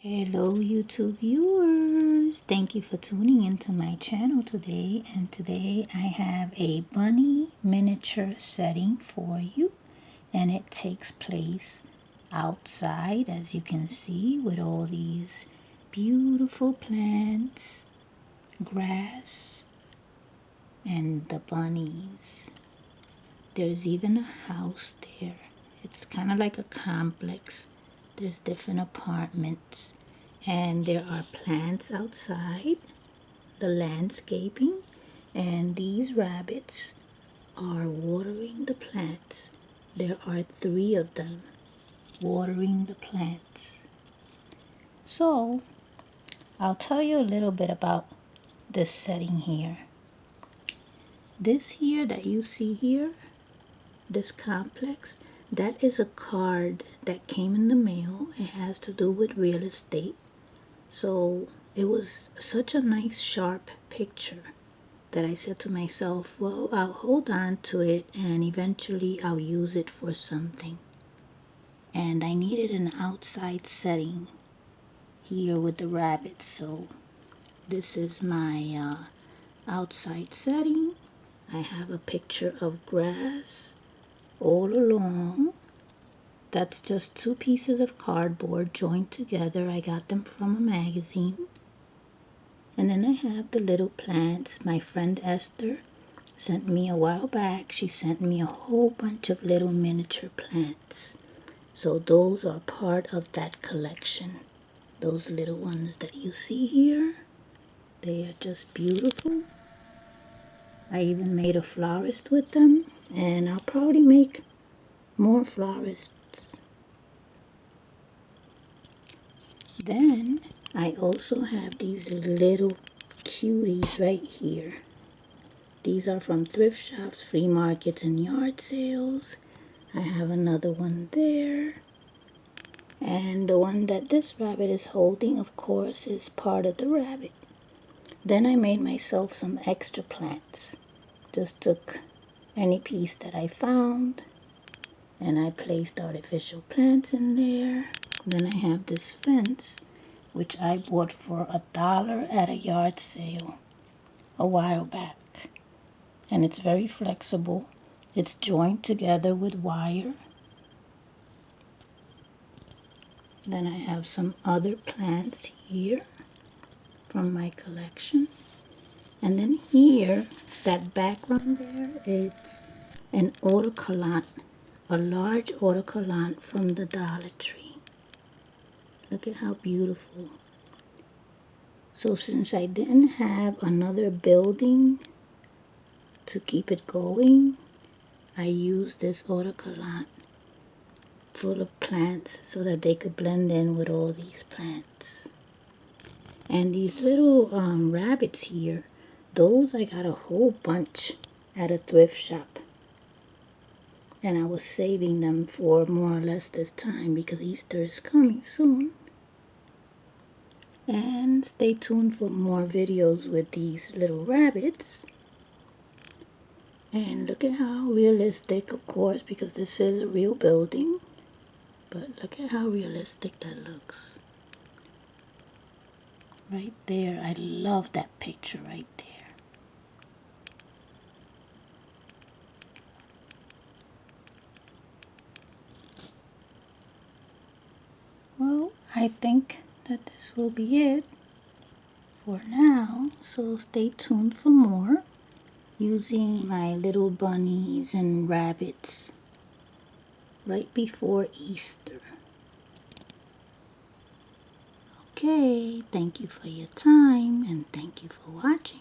Hello YouTube viewers, thank you for tuning into my channel today, and today I have a bunny miniature setting for you, and it takes place outside, as you can see, with all these beautiful plants, grass, and the bunnies. There's even a house there. It's kind of like a complex. There's different apartments, and there are plants outside, the landscaping, and these rabbits are watering the plants. There are 3 of them watering the plants. So I'll tell you a little bit about this setting here. This here that you see here, this complex, that is a card that came in the mail. It has to do with real estate. So it was such a nice sharp picture that I said to myself, well, I'll hold on to it and eventually I'll use it for something. And I needed an outside setting here with the rabbits, so this is my outside setting. I have a picture of grass all along. That's just 2 pieces of cardboard joined together. I got them from a magazine. And then I have the little plants. My friend Esther sent me a while back. She sent me a whole bunch of little miniature plants. So those are part of that collection. Those little ones that you see here, they are just beautiful. I even made a florist with them, and I'll probably make more florists. Then I also have these little cuties right here. These are from thrift shops, flea markets, and yard sales. I have another one there. And the one that this rabbit is holding, of course, is part of the rabbit. Then I made myself some extra plants. Just took any piece that I found and I placed artificial plants in there. Then I have this fence, which I bought for $1 at a yard sale a while back. And it's very flexible. It's joined together with wire. Then I have some other plants here from my collection. And then here, that background there, it's an autocollant, a large autocollant from the Dollar Tree. Look at how beautiful. So since I didn't have another building to keep it going, I used this autocollant full of plants so that they could blend in with all these plants. And these little rabbits here, those I got a whole bunch at a thrift shop. And I was saving them for more or less this time because Easter is coming soon. And stay tuned for more videos with these little rabbits. And look at how realistic, of course, because this is a real building. But look at how realistic that looks. Right there. I love that picture right there. Well, I think that this will be it for now. So stay tuned for more using my little bunnies and rabbits right before Easter. Okay, thank you for your time and thank you for watching.